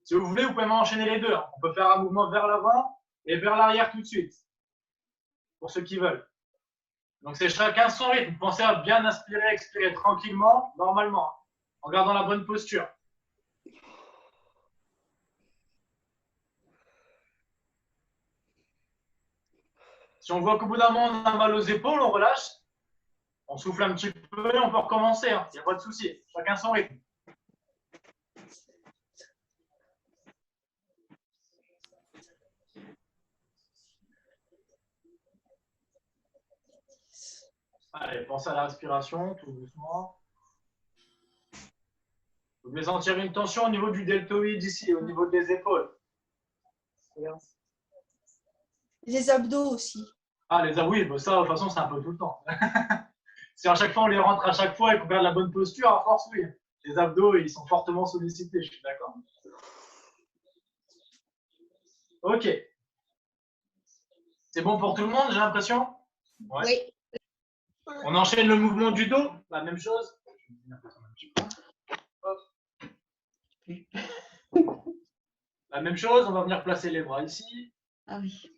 Si vous voulez, vous pouvez m'enchaîner les deux. On peut faire un mouvement vers l'avant et vers l'arrière tout de suite. Pour ceux qui veulent. Donc c'est chacun son rythme. Pensez à bien inspirer, expirer tranquillement, normalement. En gardant la bonne posture. Si on voit qu'au bout d'un moment, on a mal aux épaules, on relâche. On souffle un petit peu et on peut recommencer. Il n'y a pas de souci. Chacun son rythme. Allez, pensez à la respiration, tout doucement. Vous devez sentir une tension au niveau du deltoïde ici, au niveau des épaules. Les abdos aussi. Ah, les abdos, oui, bah ça, de toute façon, c'est un peu tout le temps. Si à chaque fois on les rentre à chaque fois et qu'on garde la bonne posture, à force, oui. Les abdos, ils sont fortement sollicités, je suis d'accord. Ok. C'est bon pour tout le monde, j'ai l'impression? Ouais. Oui. On enchaîne le mouvement du dos, la même chose. La même chose, on va venir placer les bras ici. Ah oui.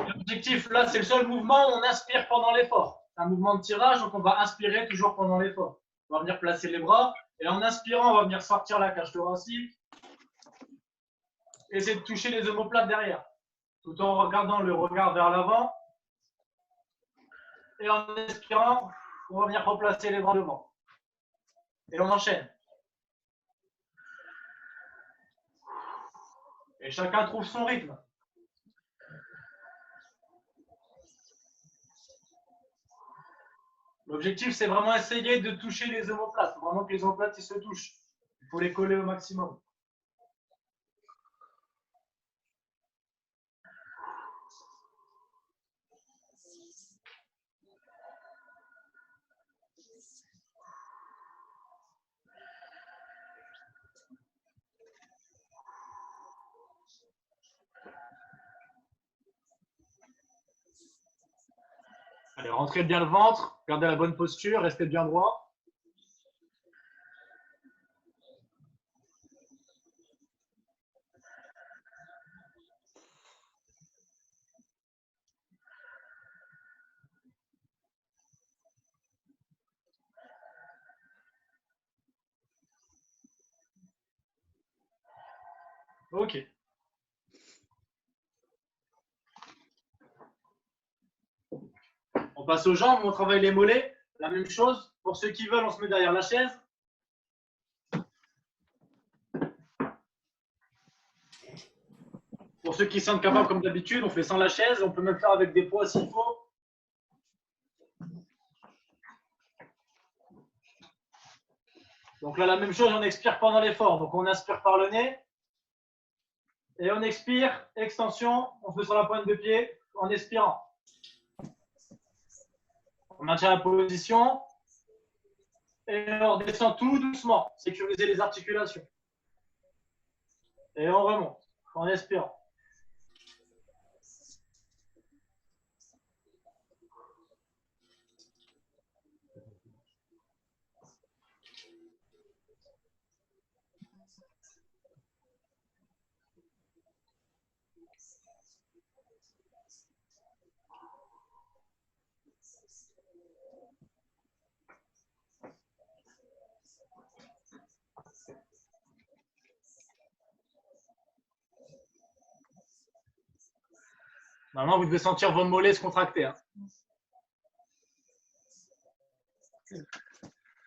L'objectif, là, c'est le seul mouvement où on inspire pendant l'effort. C'est un mouvement de tirage, donc on va inspirer toujours pendant l'effort. On va venir placer les bras, et en inspirant, on va venir sortir la cage thoracique. Essayer de toucher les omoplates derrière. tout en regardant le regard vers l'avant. Et en expirant, on va venir replacer les bras devant. Et on enchaîne. Et chacun trouve son rythme. L'objectif, c'est vraiment essayer de toucher les omoplates. Vraiment que les omoplates ils se touchent. Il faut les coller au maximum. Allez, rentrez bien le ventre, gardez la bonne posture, restez bien droit. Ok. On passe aux jambes, on travaille les mollets. La même chose. Pour ceux qui veulent, on se met derrière la chaise. Pour ceux qui se sentent capables comme d'habitude, on fait sans la chaise. On peut même faire avec des poids s'il faut. Donc là, la même chose, on expire pendant l'effort. Donc on inspire par le nez. Et on expire, extension, on fait sur la pointe de pied en expirant. On maintient la position. Et on redescend tout doucement. Sécuriser les articulations. Et on remonte en expirant. Maintenant, vous devez sentir vos mollets se contracter. Hein.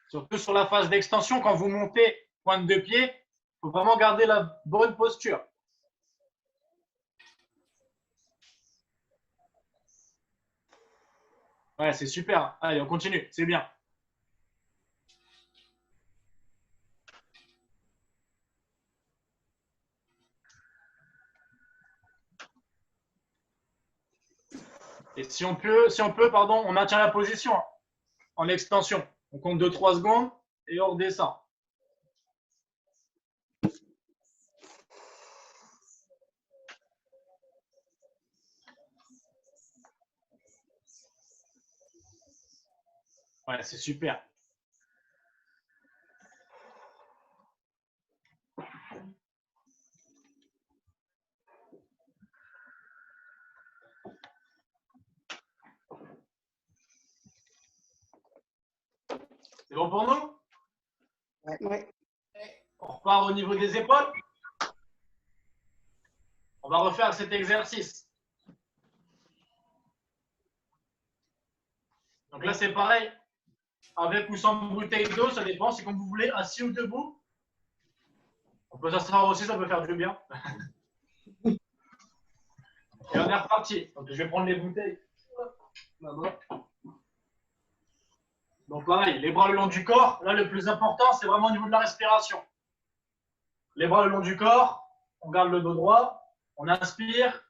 Surtout sur la phase d'extension, quand vous montez pointe de pied, il faut vraiment garder la bonne posture. Ouais, c'est super. Allez, on continue. C'est bien. Et si on peut, pardon, on maintient la position hein, en extension. On compte 2-3 secondes et on redescend. Ouais, c'est super. C'est bon pour nous? Ouais. On repart au niveau des épaules. On va refaire cet exercice. Donc là, c'est pareil. Avec ou sans bouteille d'eau, ça dépend. C'est comme vous voulez, assis ou debout. On peut s'asseoir aussi, ça peut faire du bien. Et on est reparti. Donc, je vais prendre les bouteilles. Là-bas. Donc pareil, les bras le long du corps. Là, le plus important, c'est vraiment au niveau de la respiration. Les bras le long du corps. On garde le dos droit. On inspire.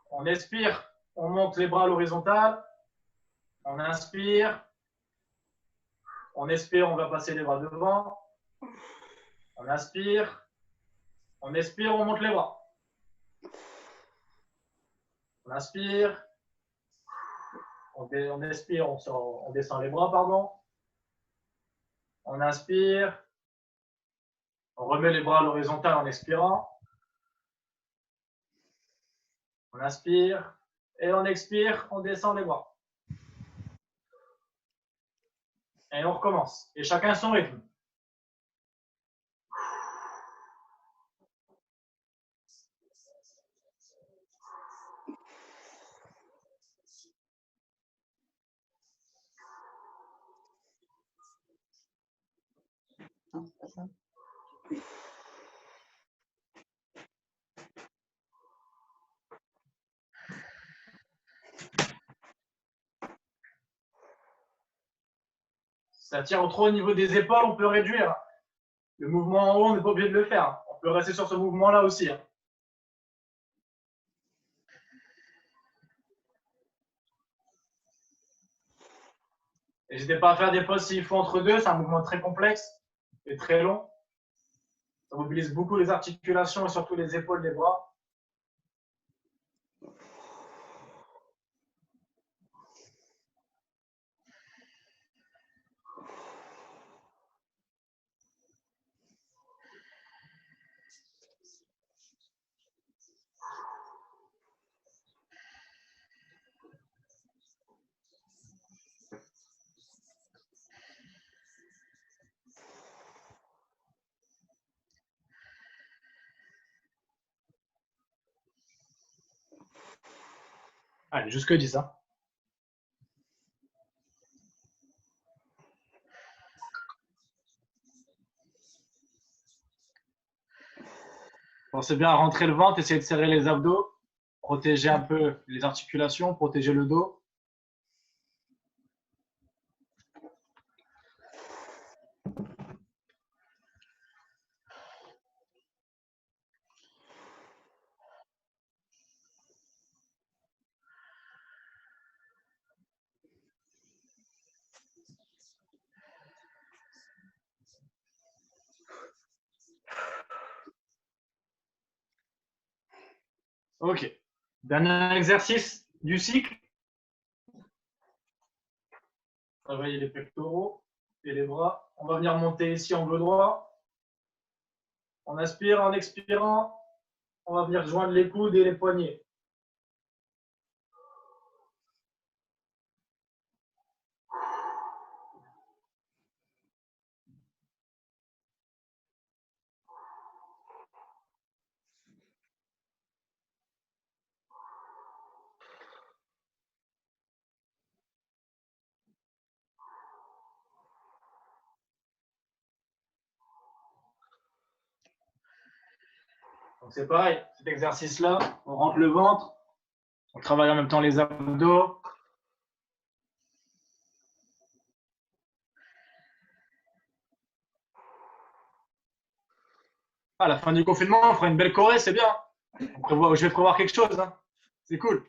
On expire. On monte les bras à l'horizontale. On inspire. On expire, on va passer les bras devant. On inspire. On expire, on monte les bras. On inspire. On expire, on descend les bras, pardon. On inspire. On remet les bras à l'horizontale en expirant. On inspire. Et on expire, on descend les bras. Et on recommence. Et chacun son rythme. ça tire trop au niveau des épaules, on peut réduire. Le mouvement en haut, on n'est pas obligé de le faire. On peut rester sur ce mouvement-là aussi. N'hésitez pas à faire des pauses s'il faut entre deux. C'est un mouvement très complexe et très long. Ça mobilise beaucoup les articulations et surtout les épaules, les bras. Allez, jusque 10. Hein. Pensez bien à rentrer le ventre, essayez de serrer les abdos, protéger un peu les articulations, protéger le dos. Ok. Dernier exercice du cycle. Travaillez les pectoraux et les bras. On va venir monter ici angle droit. On inspire en expirant. On va venir joindre les coudes et les poignets. Donc c'est pareil, cet exercice-là, on rentre le ventre, on travaille en même temps les abdos. À la fin du confinement, on fera une belle choré, c'est bien. Je vais prévoir quelque chose. Hein. C'est cool.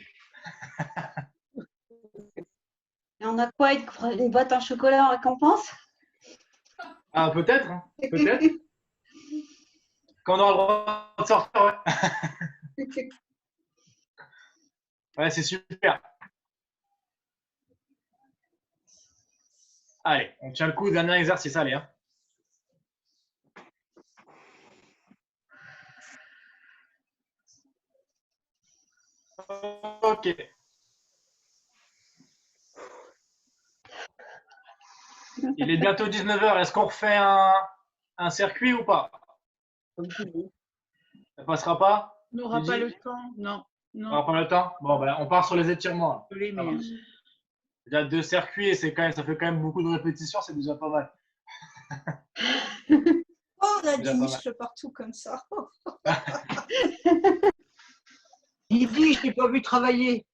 Et on a quoi? Une boîte en chocolat en récompense? Ah, peut-être. Hein. Peut-être. Quand on aura le droit de sortir, ouais. Ouais, c'est super. Allez, on tient le coup, dernier exercice. Allez. Hein. Ok. Il est bientôt 19h. Est-ce qu'on refait un circuit ou pas? Ça passera pas? On n'aura pas le temps, non. On n'aura pas le temps? Bon, ben, on part sur les étirements. Désolée, mais... Il y a 2 circuits et ça fait quand même beaucoup de répétitions, c'est déjà pas mal. Oh, on a Déjà des pas muscles partout comme ça. Il dit, je t'ai pas vu travailler.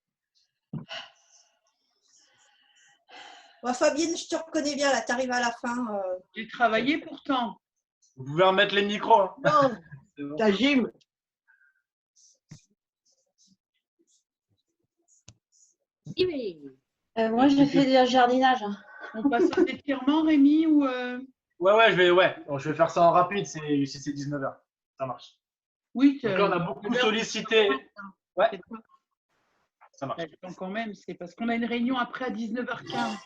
Bah, Fabienne, je te reconnais bien, là, tu arrives à la fin. J'ai travaillé pourtant. Vous pouvez remettre les micros. Hein. Non, Bon. ta gym. Moi, je fais du jardinage. Hein. On passe aux étirements, Rémi, ou Ouais, je vais faire ça en rapide si c'est 19h. Ça marche. Oui, Donc là, on a beaucoup sollicité. Ouais, ça marche. Quand même, c'est parce qu'on a une réunion après à 19h15.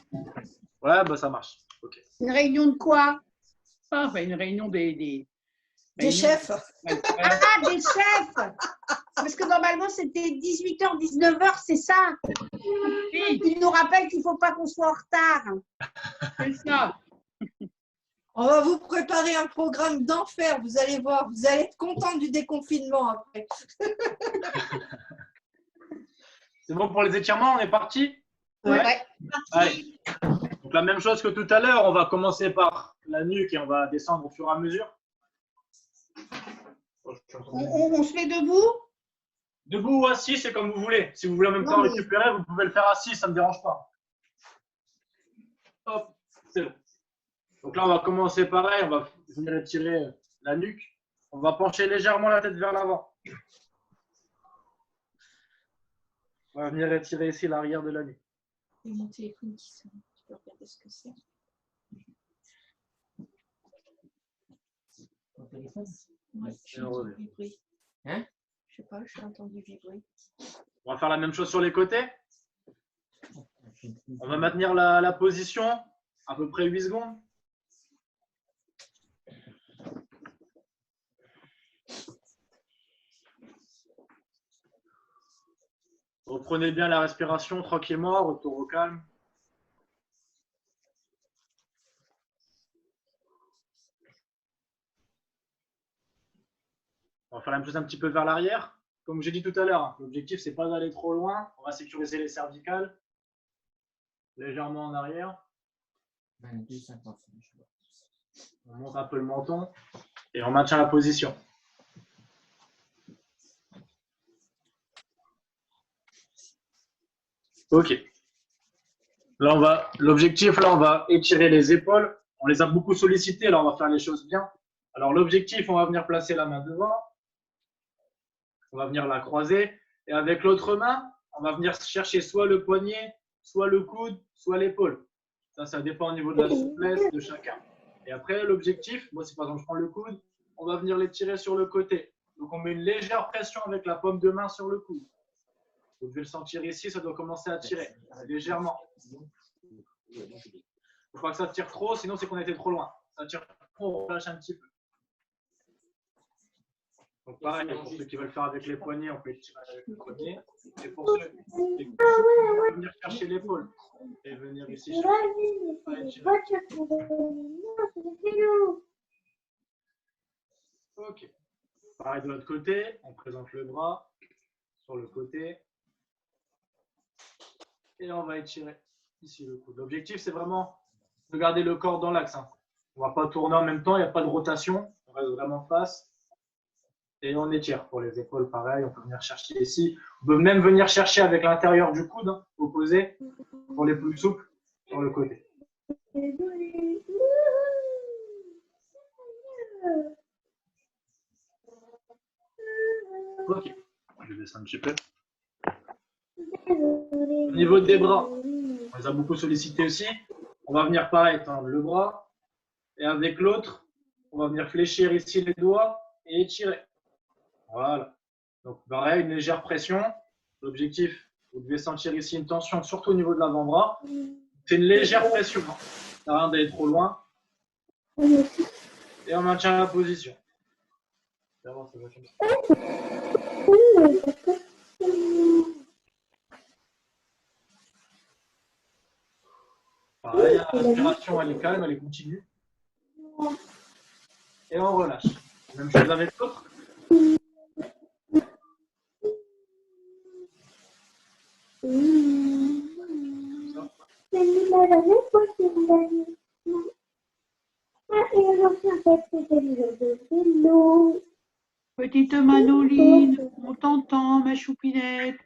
Ouais, bah ça marche. Ok. Une réunion de quoi? Ah, bah, une réunion Des réunion- chefs. Ah, des chefs! Parce que normalement, c'était 18h, 19h, c'est ça? Oui, Il nous rappelle qu'il ne faut pas qu'on soit en retard. c'est ça. On va vous préparer un programme d'enfer, vous allez voir. Vous allez être content du déconfinement après. C'est bon pour les étirements, on est parti? Ouais. Allez. Donc la même chose que tout à l'heure, on va commencer par la nuque et on va descendre au fur et à mesure. On se met debout? Debout ou assis, c'est comme vous voulez. Si vous voulez en même Non, temps mais- récupérer, vous pouvez le faire assis, ça ne me dérange pas. Hop, c'est bon. Donc là, on va commencer pareil. On va venir étirer la nuque. On va pencher légèrement la tête vers l'avant. On va venir étirer ici l'arrière de la nuque. Et mon téléphone qui sonne. Je peux regarder ce que c'est. Ton téléphone? Ouais, j'ai on entendu revient. vibrer. Hein? Je sais pas, j'ai entendu vibrer. On va faire la même chose sur les côtés. On va maintenir la position à peu près 8 secondes. Reprenez bien la respiration tranquillement, retour au calme. On va faire la même chose un petit peu vers l'arrière. Comme j'ai dit tout à l'heure, hein, l'objectif, c'est pas d'aller trop loin. On va sécuriser les cervicales. Légèrement en arrière. 22,55. On monte un peu le menton et on maintient la position. Ok. Là, l'objectif, là, on va étirer les épaules. On les a beaucoup sollicitées, là, on va faire les choses bien. Alors, l'objectif, on va venir placer la main devant. On va venir la croiser. Et avec l'autre main, on va venir chercher soit le poignet, soit le coude, soit l'épaule. Ça dépend au niveau de la souplesse de chacun. Et après, l'objectif, moi, si par exemple je prends le coude, on va venir l'étirer sur le côté. Donc, on met une légère pression avec la paume de main sur le coude. Vous devez le sentir ici, ça doit commencer à tirer légèrement. Il ne faut pas que ça tire trop, sinon c'est qu'on a été trop loin. Ça tire trop, on relâche un petit peu. Donc pareil, pour ceux qui veulent faire avec les poignets, on peut tirer avec le poignet. Et pour ceux qui veulent venir chercher l'épaule et venir ici chercher. Ok. Pareil de l'autre côté, on présente le bras sur le côté. Et on va étirer ici le coude. L'objectif, c'est vraiment de garder le corps dans l'axe. Hein. On ne va pas tourner en même temps, il n'y a pas de rotation. On reste vraiment face. Et on étire. Pour les épaules, pareil, on peut venir chercher ici. On peut même venir chercher avec l'intérieur du coude, hein, opposé, pour les plus souples, sur le côté. Ok. Je vais descendre un petit peu. Au niveau des bras, on les a beaucoup sollicités aussi. On va venir pareil, tendre le bras. Et avec l'autre, on va venir fléchir ici les doigts et étirer. Voilà. Donc pareil, une légère pression. L'objectif, vous devez sentir ici une tension, surtout au niveau de l'avant-bras. C'est une légère pression. Ça sert à rien d'aller trop loin. Et on maintient la position. Pareil, la respiration, elle est calme, elle est continue. Et on relâche. Même chose avec l'autre. Petite Manoline, on t'entend, ma choupinette.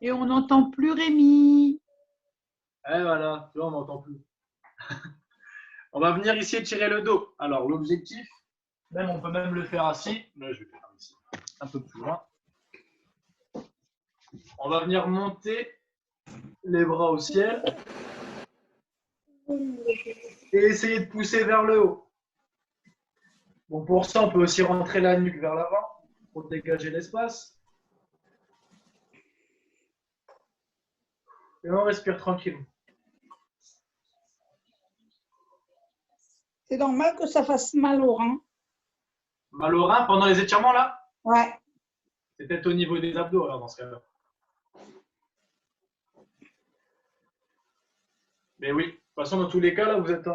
Et on n'entend plus Rémi. Et voilà, tu vois, on n'entend plus. On va venir ici étirer le dos. Alors, l'objectif, même on peut même le faire assis. Mais je vais le faire ici, un peu plus loin. On va venir monter les bras au ciel et essayer de pousser vers le haut. Bon, pour ça, on peut aussi rentrer la nuque vers l'avant pour dégager l'espace. Et on respire tranquillement. C'est normal que ça fasse mal au rein. Mal au rein pendant les étirements là? Ouais. C'est peut-être au niveau des abdos alors dans ce cas-là. Mais oui, de toute façon, dans tous les cas, là, vous êtes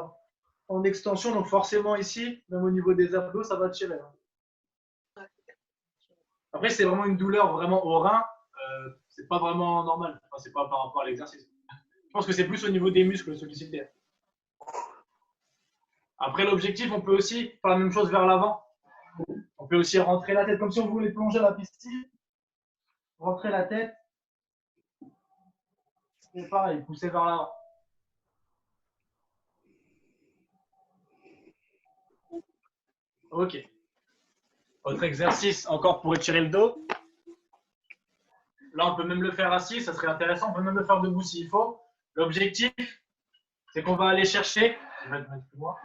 en extension, donc forcément ici, même au niveau des abdos, ça va tirer. Après, c'est vraiment une douleur vraiment au rein, c'est pas vraiment normal. Enfin, c'est pas par rapport à l'exercice. Je pense que c'est plus au niveau des muscles sollicités. Après, l'objectif, on peut aussi faire la même chose vers l'avant. On peut aussi rentrer la tête, comme si on voulait plonger la piscine. Rentrer la tête. Et pareil, pousser vers l'avant. Ok. Autre exercice encore pour étirer le dos. Là, on peut même le faire assis, ça serait intéressant. On peut même le faire debout s'il faut. L'objectif, c'est qu'on va aller chercher. Je vais mettre plus loin.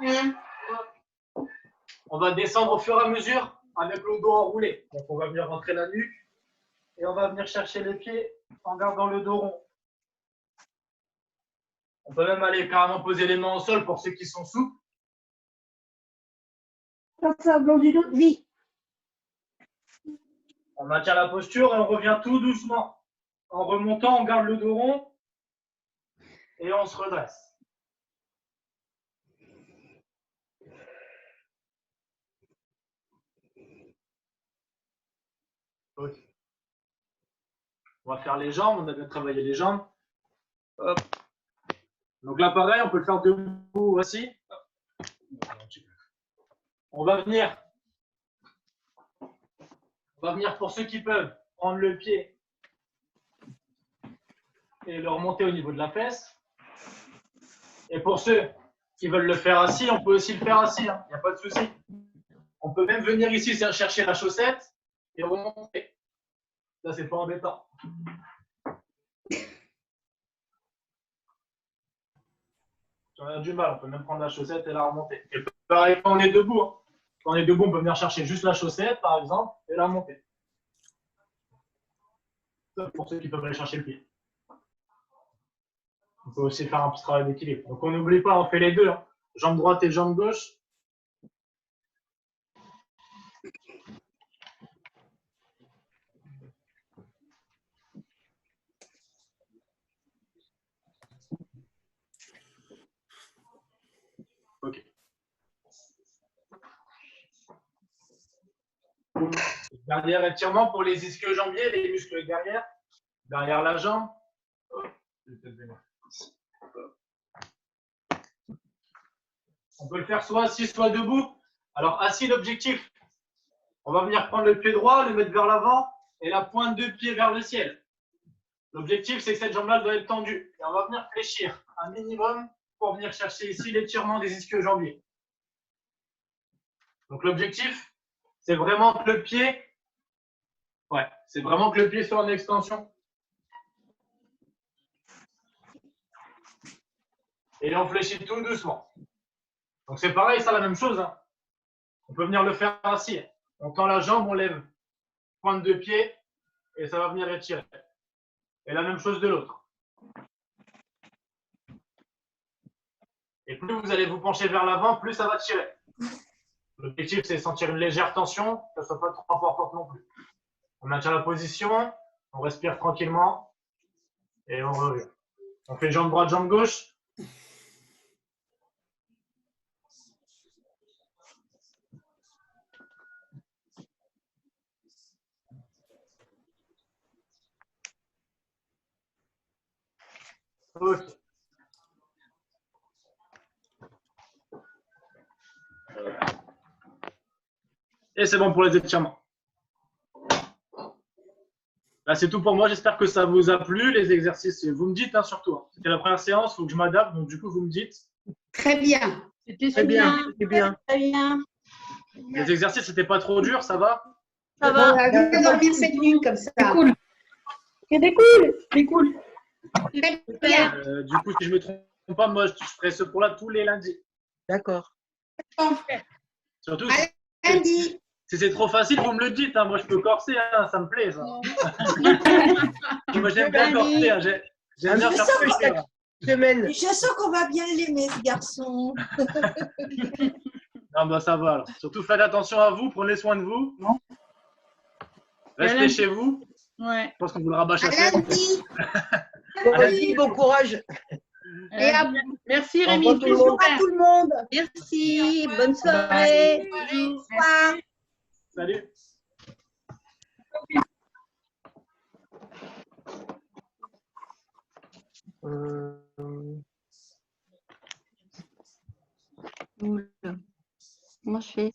On va descendre au fur et à mesure avec le dos enroulé. Donc, on va venir rentrer la nuque et on va venir chercher les pieds en gardant le dos rond. On peut même aller carrément poser les mains au sol pour ceux qui sont souples. Ça au blanc du dos, oui. On maintient la posture et on revient tout doucement. En remontant, on garde le dos rond et on se redresse. Ok. On va faire les jambes, on a bien travaillé les jambes. Hop. Donc là, pareil, on peut le faire debout aussi. On va venir pour ceux qui peuvent prendre le pied et le remonter au niveau de la fesse. Et pour ceux qui veulent le faire assis, on peut aussi le faire assis, hein. Il n'y a pas de souci. On peut même venir ici chercher la chaussette et remonter. Ça, c'est pas embêtant. On a du mal, on peut même prendre la chaussette et la remonter. Et pareil, quand on est debout, hein. Quand on est debout, on peut venir chercher juste la chaussette, par exemple, et la remonter. Ça, pour ceux qui peuvent aller chercher le pied. On peut aussi faire un petit travail d'équilibre. Donc on n'oublie pas, on fait les deux, hein. Jambe droite et jambe gauche. Ok. Derrière étirement pour les ischio-jambiers, les muscles derrière. Derrière la jambe. On peut le faire soit assis, soit debout. Alors assis, l'objectif, on va venir prendre le pied droit, le mettre vers l'avant et la pointe de pied vers le ciel. L'objectif, c'est que cette jambe-là doit être tendue. Et on va venir fléchir un minimum pour venir chercher ici l'étirement des ischio-jambiers. Donc l'objectif, c'est vraiment que le pied, soit en extension. Et on fléchit tout doucement. Donc c'est pareil, ça la même chose, hein. On peut venir le faire assis. On tend la jambe, on lève pointe de pied et ça va venir étirer. Et la même chose de l'autre. Et plus vous allez vous pencher vers l'avant, plus ça va tirer. L'objectif, c'est de sentir une légère tension, que ça ne soit pas trop importante non plus. On maintient la position, on respire tranquillement et on revient. On fait jambe droite, jambe gauche. Ok. Et c'est bon pour les étirements. Là, c'est tout pour moi. J'espère que ça vous a plu, les exercices. Vous me dites, hein, surtout. Hein. C'était la première séance, il faut que je m'adapte. Donc, du coup, vous me dites. Très bien. C'était Très bien. C'était bien. Très bien. Les exercices, c'était pas trop dur, ça va? Ça Bon, va. on va bien dormir cette nuit comme ça. C'est cool. C'est cool. C'est cool. Très bien. Du coup, si je ne me trompe pas, moi, je ferai ce cours-là tous les lundis. D'accord. Surtout, À lundi. si c'est trop facile, vous me le dites. Hein. Moi, je peux corser, hein. Ça me plaît, ça. Moi, j'aime bien corser. Hein. J'aime bien faire plaisir. Semaine. Je sens qu'on va bien l'aimer, ce garçon. Non, bah, ça va. Alors. Surtout, faites attention à vous. Prenez soin de vous. Restez chez vous. Ouais. Je pense qu'on vous le rabâche À assez. lundi. Merci, bon courage. Et à Merci Au Rémi. revoir, tout le monde. à tout le monde. Merci. Bonne soirée. Au revoir. Salut. Comment je fais?